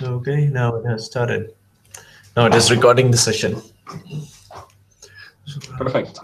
Okay, now it has started. Now it is recording the session. Perfect.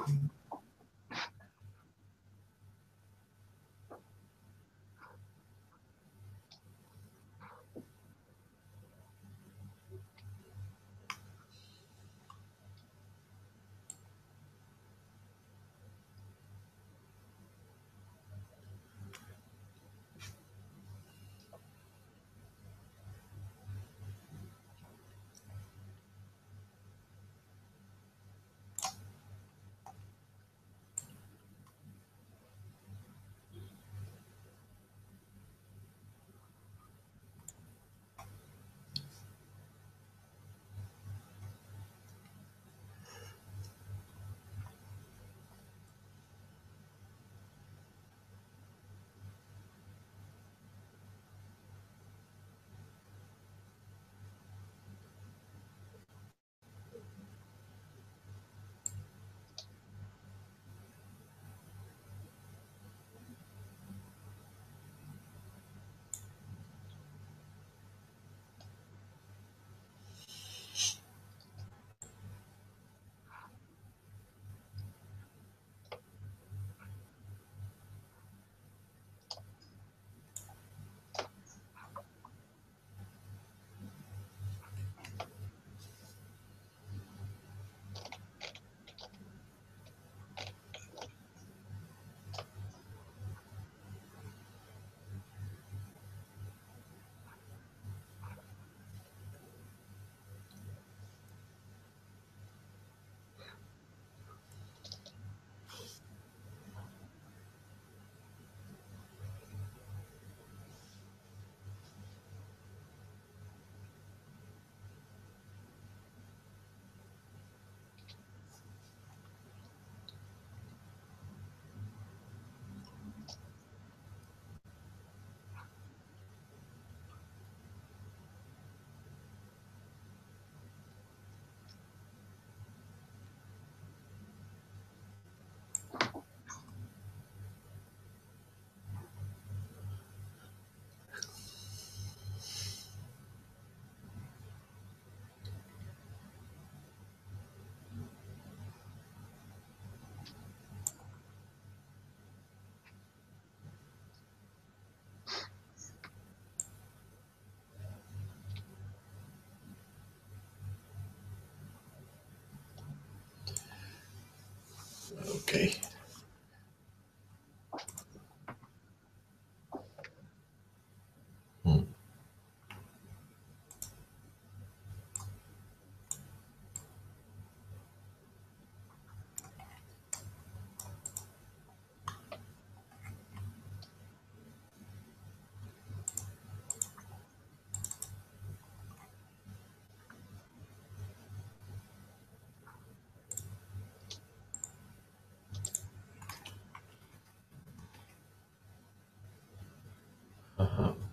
Okay.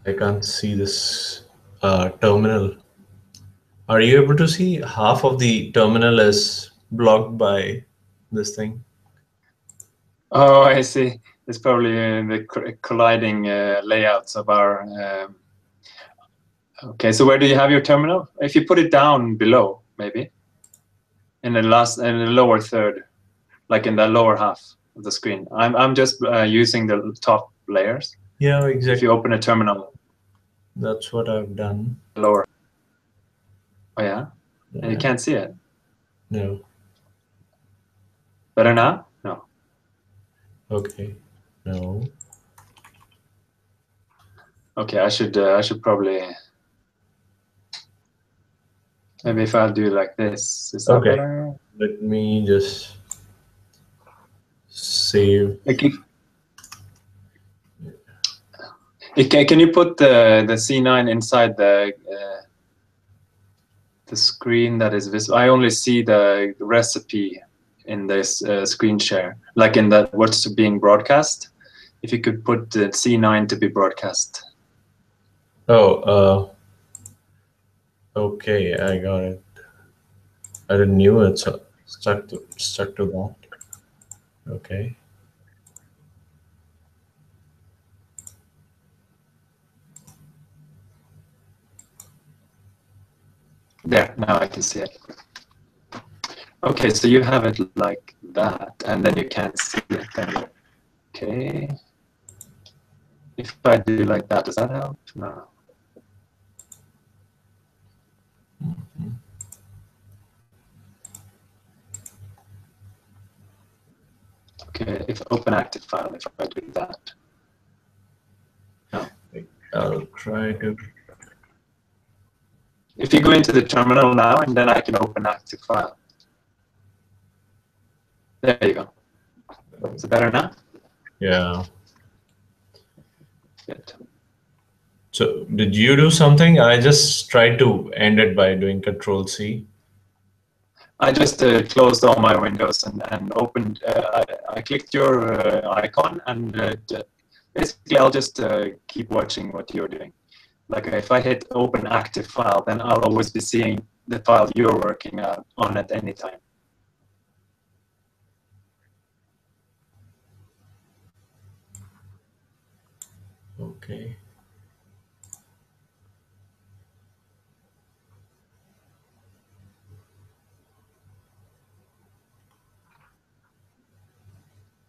I can't see this terminal. Are you able to see half of the terminal is blocked by this thing? Oh, I see. It's probably the colliding layouts of our. Okay, so where do you have your terminal? If you put it down below, maybe in the lower third, like in the lower half of the screen. I'm just using the top layers. Yeah, If exactly. you open a terminal, That's what I've done. lower. Oh yeah, and you Yeah. can't see it. No. Better now? No. Okay. No. Okay, I should probably. Maybe if I'll do it like this, is that Okay. better? Let me just save. Okay. Can you put the C9 inside the screen that is visible? I only see the recipe in this screen share, like in that what's being broadcast. If you could put the C9 to be broadcast. Oh, okay, I got it. I didn't knew it stuck to that. Okay. There, now I can see it. Okay, so you have it like that, and then you can't see it. Then, okay. If I do like that, does that help? No. Okay, if open active file, if I do that. No. I'll try to. If you go into the terminal now, and then I can open active file. There you go. Is it better now? Yeah. Good. So did you do something? I just tried to end it by doing Control C. I just closed all my windows and opened. I clicked your icon, and basically I'll just keep watching what you're doing. Like if I hit open active file, then I'll always be seeing the file you're working on at any time. Okay.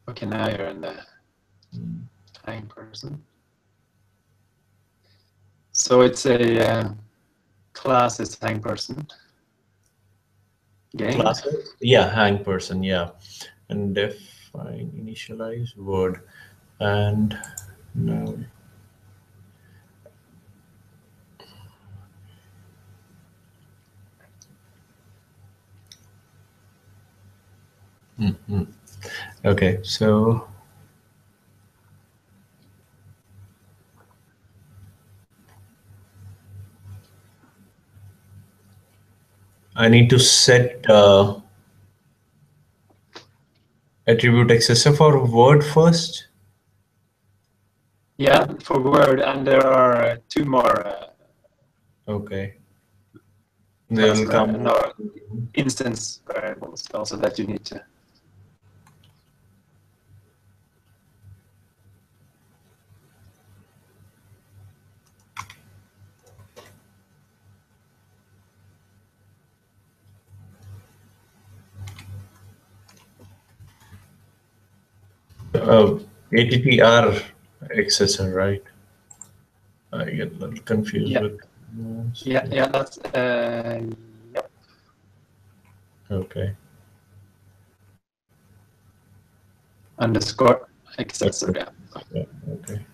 Okay, now you're in the hang person. So it's a class is hang person. Game. Classes? Yeah, hang person, yeah. And define initialize word. And now okay, so I need to set attribute accessor for word first. Yeah, for Word, and there are two more Okay. They'll come. no, instance variables also that you need to. ATTR accessor, right? I get a little confused Yeah, with. yeah, that's yep. Okay. Underscore accessor. Okay. Yeah. Yeah, okay.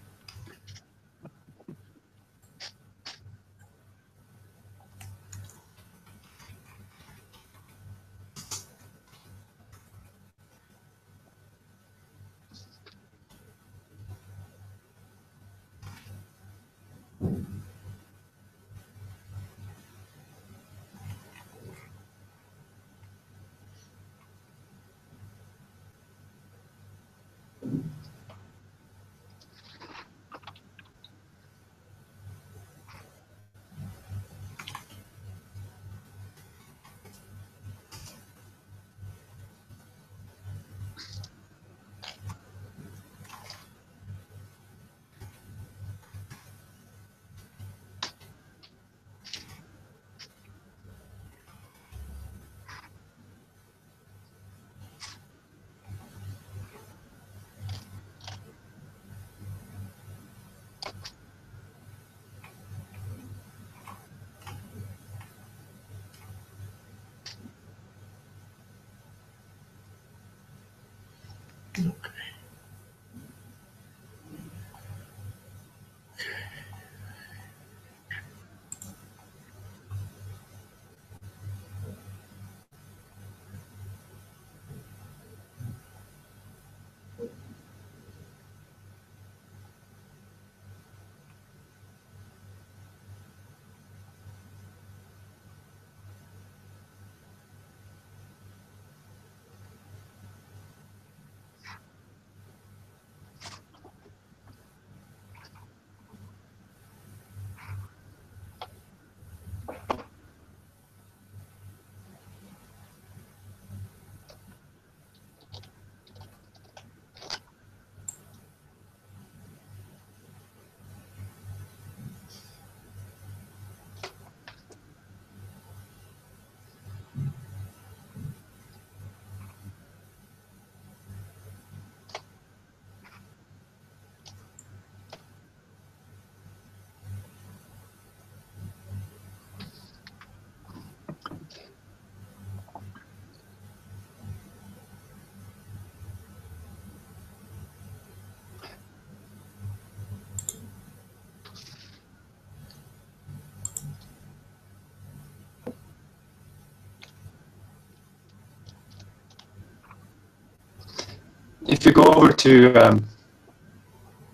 if you go over to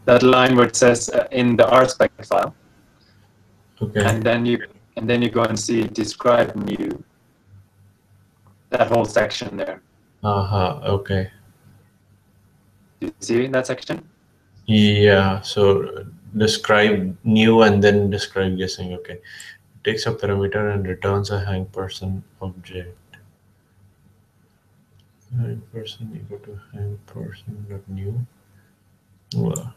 that line where it says in the RSpec file, Okay. and then you go and see describe new, that whole section there. Okay. Do you see that section? Yeah, so describe new and then describe guessing. Okay. It takes a parameter and returns a hang person object. Hang person equal to hang person dot new. Well,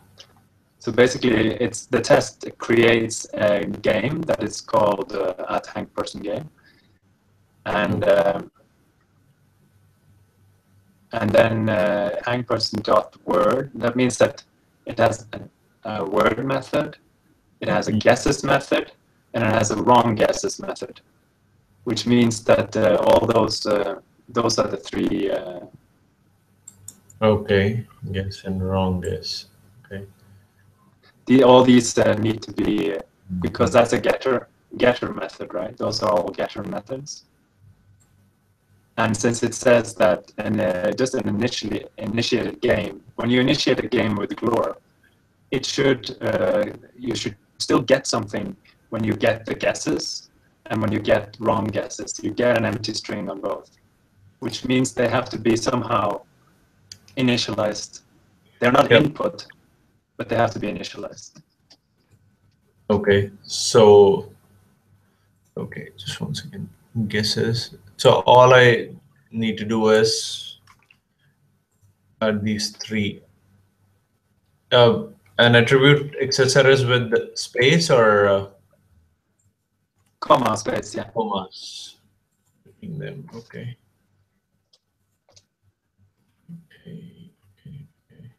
So basically, it's the test creates a game that is called at hang person game, and then hang person dot word. That means that it has a word method, it has a guesses method, and it has a wrong guesses method, which means that all those are the three. okay. Guess and wrong guess. Okay. All these need to be because that's a getter method, right? Those are all getter methods. And since it says that just an initiated game, when you initiate a game with Glor, it should you should still get something when you get the guesses and when you get wrong guesses. You get an empty string on both, which means they have to be somehow initialized. They're not input, but they have to be initialized. Okay. So, okay, just 1 second. Guesses. So all I need to do is add these three. An attribute accessories with space or Comma space, yeah. commas. Picking them. Okay. Okay. Okay.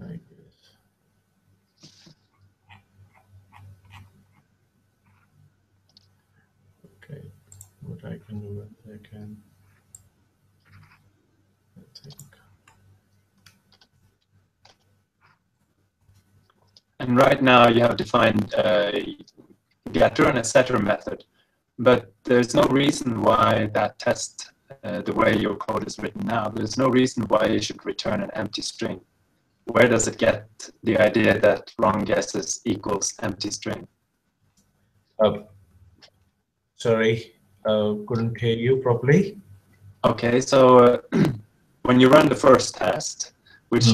I guess. Okay. What I can do is I can. I think. And right now you have defined a getter and a setter method, but there's no reason why that test, the way your code is written now, there's no reason why you should return an empty string. Where does it get the idea that wrong guesses equals empty string? Sorry, couldn't hear you properly. Okay, so when you run the first test, which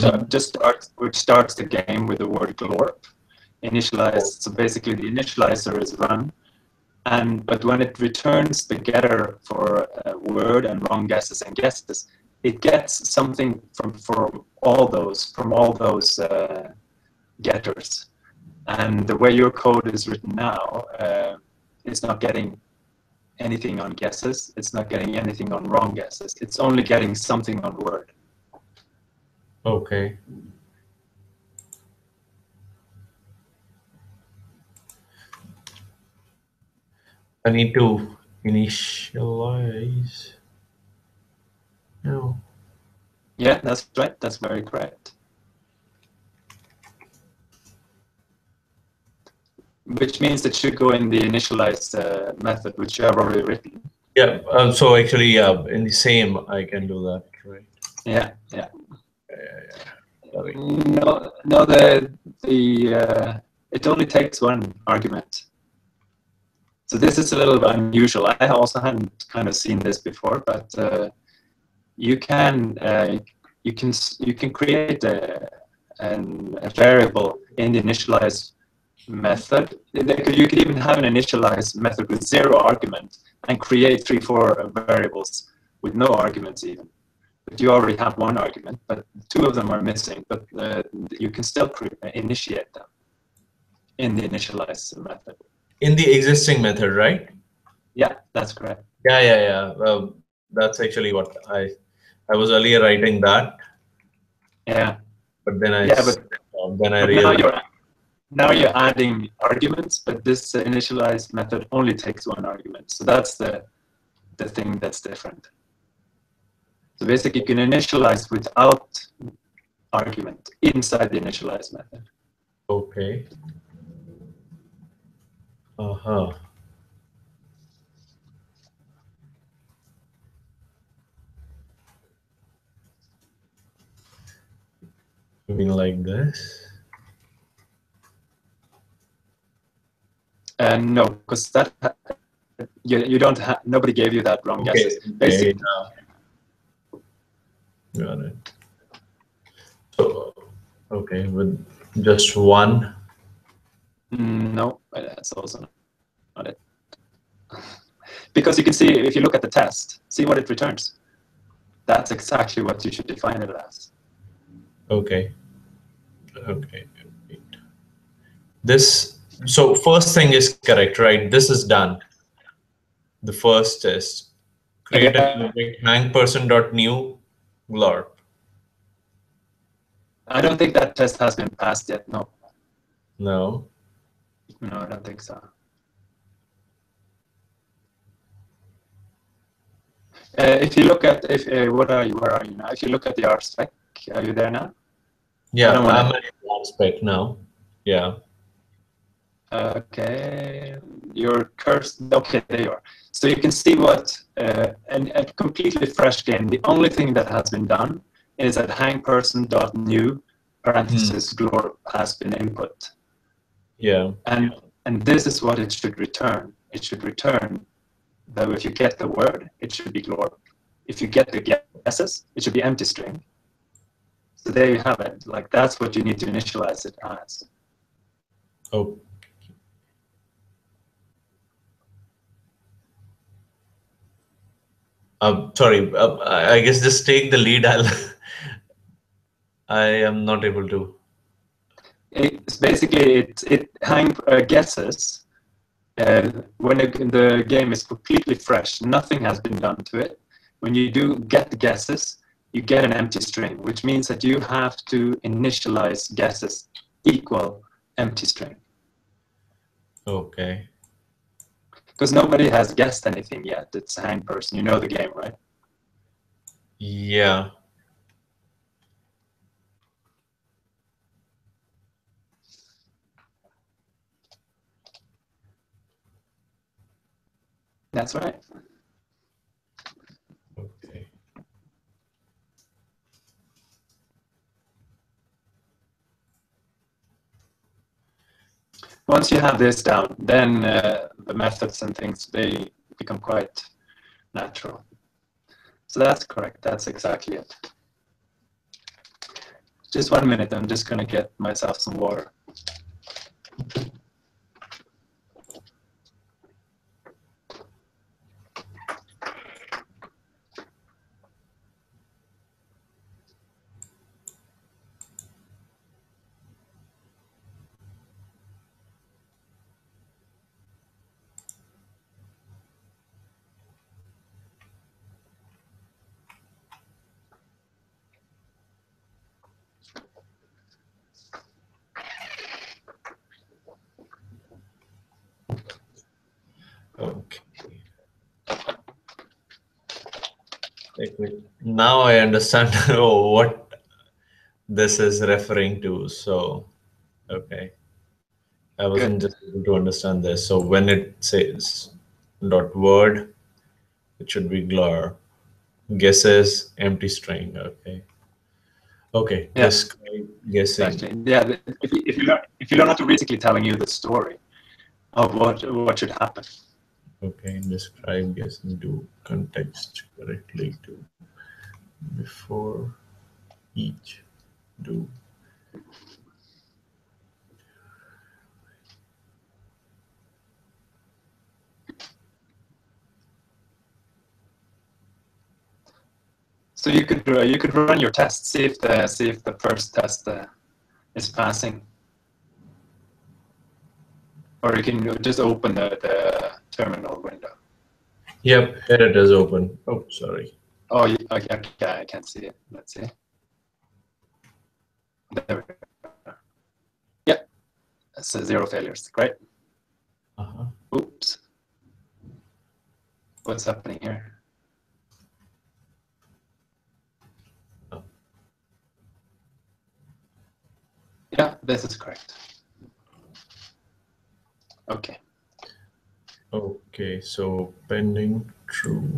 starts the game with the word glorp, initialized. So basically, the initializer is run, but when it returns the getter for word and wrong guesses and guesses, it gets something from all those getters. And the way your code is written now, it's not getting anything on guesses. It's not getting anything on wrong guesses. It's only getting something on word. Okay. I need to initialize. No. Yeah, that's right. That's very correct. Which means it should go in the initialize method, which you have already written. Yeah. So actually, yeah, in the same, I can do that, right? Yeah. Yeah. Sorry. No. It only takes one argument. So this is a little bit unusual. I also hadn't kind of seen this before, but you can create a variable in the initialize method. You could even have an initialize method with 0 argument and create 3-4 variables with no arguments even. But you already have 1 argument, but 2 of them are missing. But you can still initiate them in the initialize method. In the existing method, right? Yeah, that's correct. Yeah. That's actually what I was earlier writing that. Yeah. But then I but realized. now you're adding arguments, but this initialize method only takes 1 argument. So that's the thing that's different. So basically, you can initialize without argument inside the initialize method. Okay. Uh-huh. Moving like this. No, because that you don't have. Nobody gave you that wrong guesses. Okay, Basically, got it. So, okay, with just one. no, that's also not it. Because you can see, if you look at the test, see what it returns. That's exactly what you should define it as. Okay. Okay. This, so first thing is correct, right? This is done. The first test. Create a Yeah. project hangperson.new glorp. I don't think that test has been passed yet. No. No. No, I don't think so. If you look at, where are you now? If you look at the R spec, are you there now? Yeah, I'm at spec now. Yeah. Okay, you're cursed. Okay, there you are. So you can see what, a completely fresh game. The only thing that has been done is that hangperson.new parenthesis glorp has been input. Yeah. And this is what it should return. It should return that if you get the word, it should be glorp. If you get the guesses, it should be empty string. So there you have it. Like, that's what you need to initialize it as. Oh. Sorry, I guess just take the lead. I am not able to. It's basically, it guesses when the game is completely fresh, nothing has been done to it. When you do get the guesses, you get an empty string, which means that you have to initialize guesses equal empty string. Okay. Because nobody has guessed anything yet. It's hangperson. You know the game, right? Yeah. That's right. Okay. Once you have this down, then the methods and things, they become quite natural. So that's correct. That's exactly it. Just 1 minute. I'm just going to get myself some water. Okay. Now I understand what this is referring to. So, okay. I wasn't Good. just able to understand this. So when it says dot word, it should be glor. Guesses, empty string. Okay. Okay. Yeah, Describe guessing. exactly. Yeah, if you learn how to basically telling you the story of what should happen. Okay. Describe guessing to context correctly to before each do. So you could run your test, see if the first test is passing, or you can just open the terminal window. Yep. Here it is open. Oh, sorry. Oh, okay, I can't see it. Let's see. There we go. Yep, it says 0 failures. Great. Oops. What's happening here? Yeah, this is correct. Okay. Okay. So pending true.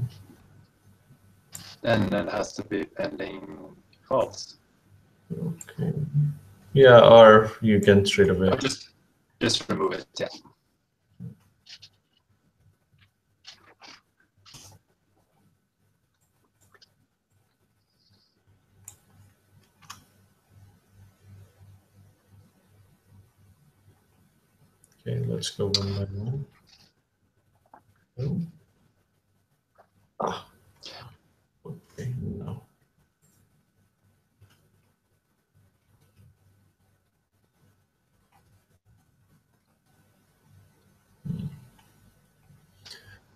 Then it has to be pending false. Okay. Yeah, or you can straight away. Or just remove it. Yeah. Okay, let's go one by one. Oh. Ah, okay, no.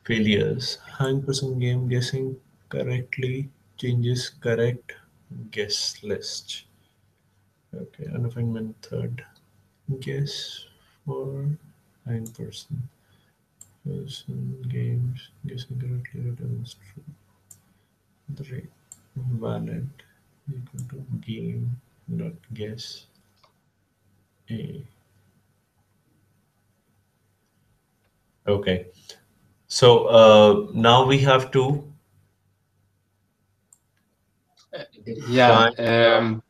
Failures. 100% game guessing correctly changes correct guess list. Okay, undefined method. Guess for 9% person games guessing correctly returns true. The rate valid equal to game dot guess a. Okay, so now we have to Yeah. define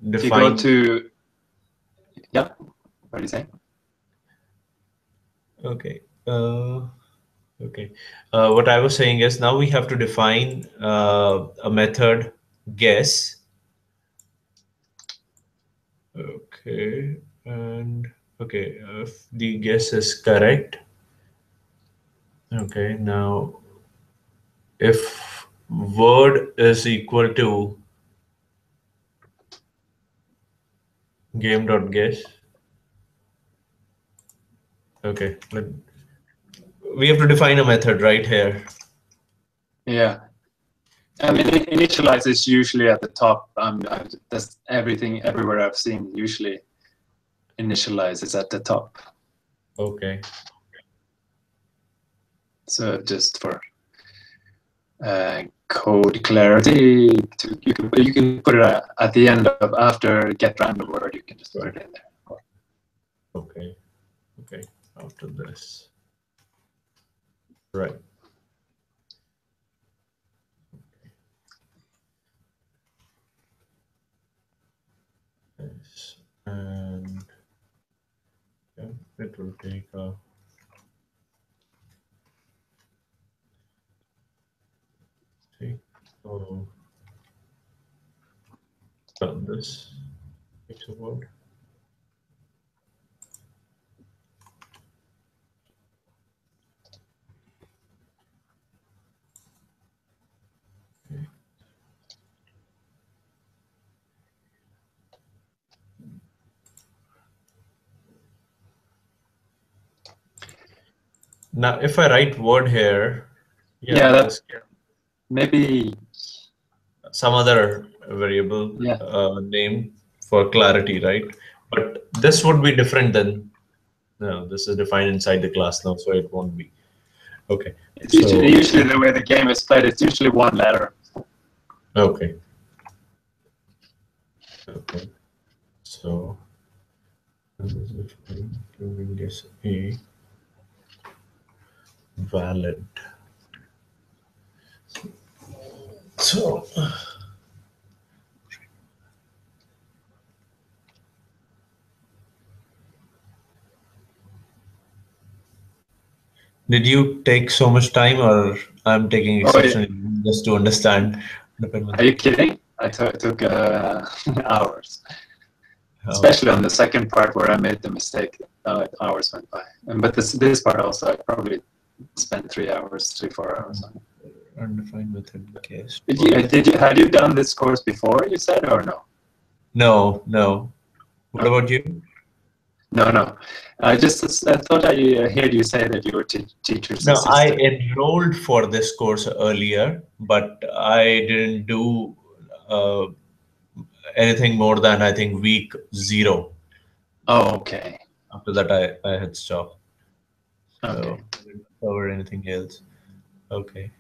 If you go define. to, yeah, what do you say? Okay. Okay. What I was saying is now we have to define a method guess. Okay. And okay, if the guess is correct. Okay. Now, if word is equal to game.guess. Okay. We have to define a method right here. Yeah. I mean, initialize is usually at the top. That's everything everywhere I've seen. Usually, initialize is at the top. Okay. So just for code clarity, you can put it at the end of after get random word. You can just put it in there. Okay. Okay. After this. Right. Yes. And yeah, it will take a. See. So done this. Takes a word. Okay. Now, if I write word here, yeah, Yeah, that this maybe. some other variable Yeah, name for clarity, right? But this would be different than no. This is defined inside the class now, so it won't be. Okay. it's So usually the way the game is played. It's usually one letter. okay. Okay. So this is defined. Giving this a valid. So did you take so much time, or I'm taking Oh, exception just to understand the are you kidding? I took hours, how? especially on the second part where I made the mistake. Hours went by, but this part also I probably spent 3 hours, 4 hours on it. Undefined method guess. Had you done this course before? You said or no? No, no. What Okay. about you? No. I thought I heard you say that you were teacher's No, I assistant. enrolled for this course earlier, but I didn't do uh, anything more than I think week 0. Oh, okay. After that, I had stopped. Okay. So I didn't cover anything else. Okay.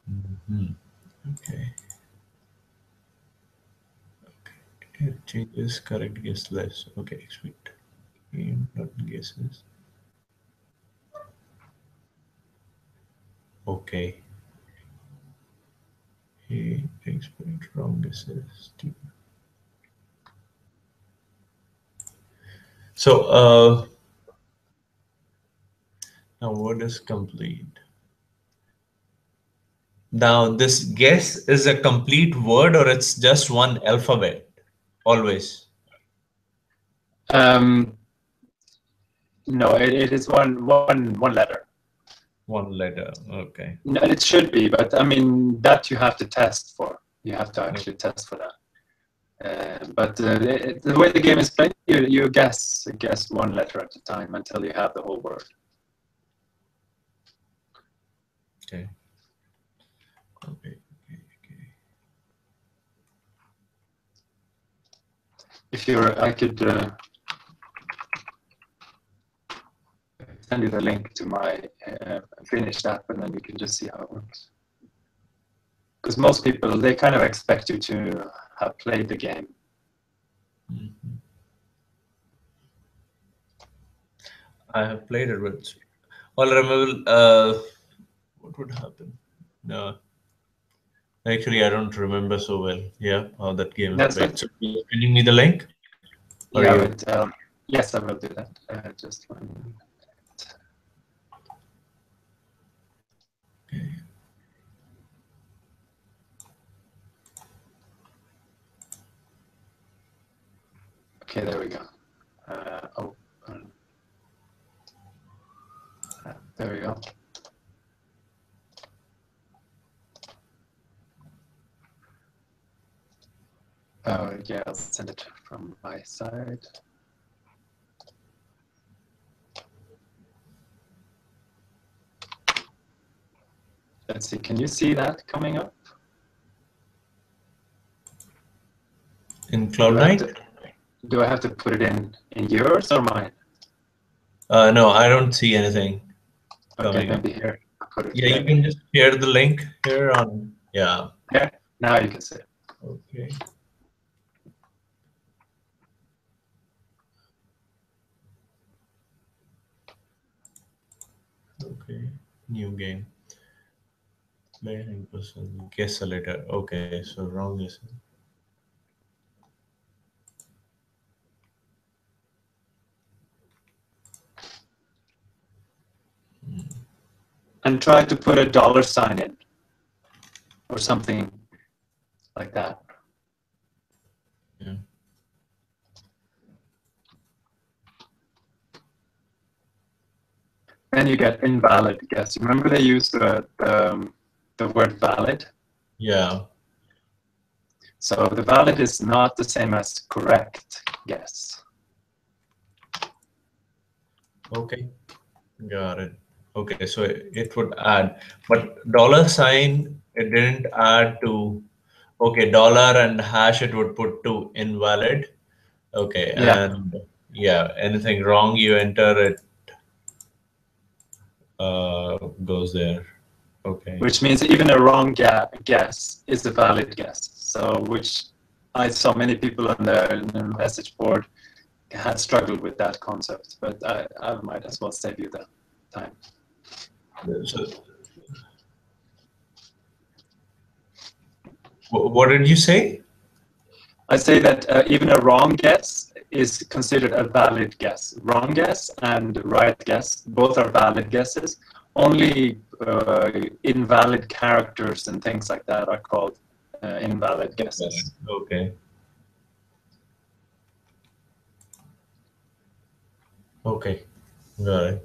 Mhm. Okay. Okay. It changes correct guess less. Okay. Expect game not guesses. Okay. He explained wrong guesses. So, now what is complete? Now, this guess is a complete word or it's just one alphabet? Always. No, it is one letter. One letter. Okay. No, it should be, but I mean that you have to test for. You have to actually test for that. But the way the game is played, you guess one letter at a time until you have the whole word. Okay. Okay. Okay. If I could send you the link to my finished app, and then you can just see how it works. Because most people, they kind of expect you to have played the game. Mm-hmm. I have played it with. Well, remember, what would happen? No, actually, I don't remember so well. Yeah, how that game is That's played. it. So, you're sending me the link? Or Yeah, you? but yes, I will do that. Just one minute. Okay. Okay, there we go. There we go. Yeah, I'll send it from my side. Let's see, can you see that coming up? In Cloud9? Do I have to put it in yours or mine? No, I don't see anything Okay, coming up. maybe here. I'll put it Yeah, here. you can just share the link here on. Yeah. Yeah, now you can see it. Okay. Okay. New game. Play in person. Guess a letter. Okay, so wrong guess. And try to put a dollar sign in or something like that. Yeah. Then you get invalid guess. Remember they used the word valid? Yeah. So the valid is not the same as correct guess. Okay. Got it. Okay, so it would add, but dollar sign it didn't add to. Okay, dollar and hash it would put to invalid. Okay, Yeah, and yeah, anything wrong you enter it goes there. Okay. which means even a wrong guess is a valid guess. So which I saw many people on the message board had struggled with that concept, but I might as well save you the time. So, what did you say? I say that even a wrong guess is considered a valid guess. Wrong guess and right guess, both are valid guesses. Only invalid characters and things like that are called invalid guesses. Okay. Okay. Got it.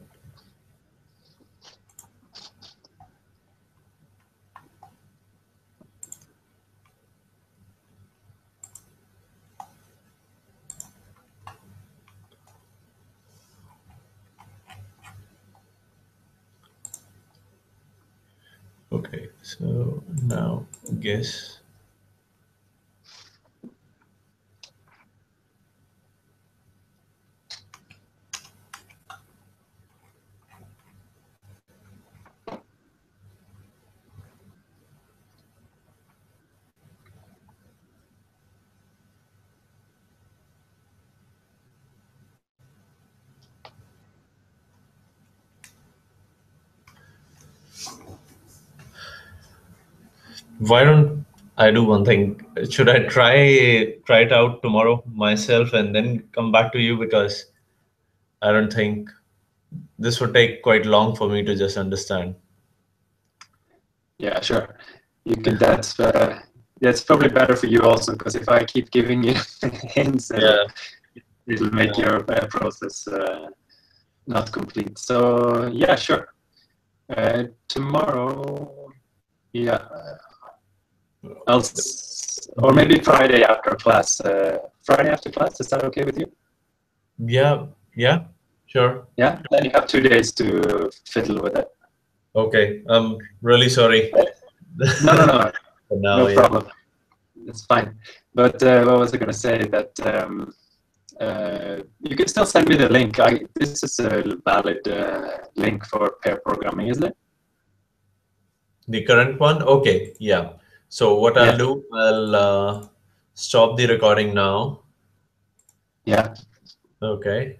Okay. So now guess. Why don't I do one thing? Should I try it out tomorrow myself and then come back to you, because I don't think this would take quite long for me to just understand. Yeah, sure. You can. That's probably better for you also, because if I keep giving you hints, Yeah. it'll make your process not complete. So yeah, sure. Tomorrow, yeah, or maybe Friday after class. Friday after class, is that okay with you? Yeah. Yeah. Sure. Yeah, then you have 2 days to fiddle with it. Okay. I'm really sorry. No, no, no, For now, no yeah. problem. It's fine. But what was I going to say? That you can still send me the link. This is a valid link for pair programming, isn't it? The current one? Okay. Yeah. So what I'll Yeah. do, I'll stop the recording now. Yeah. Okay.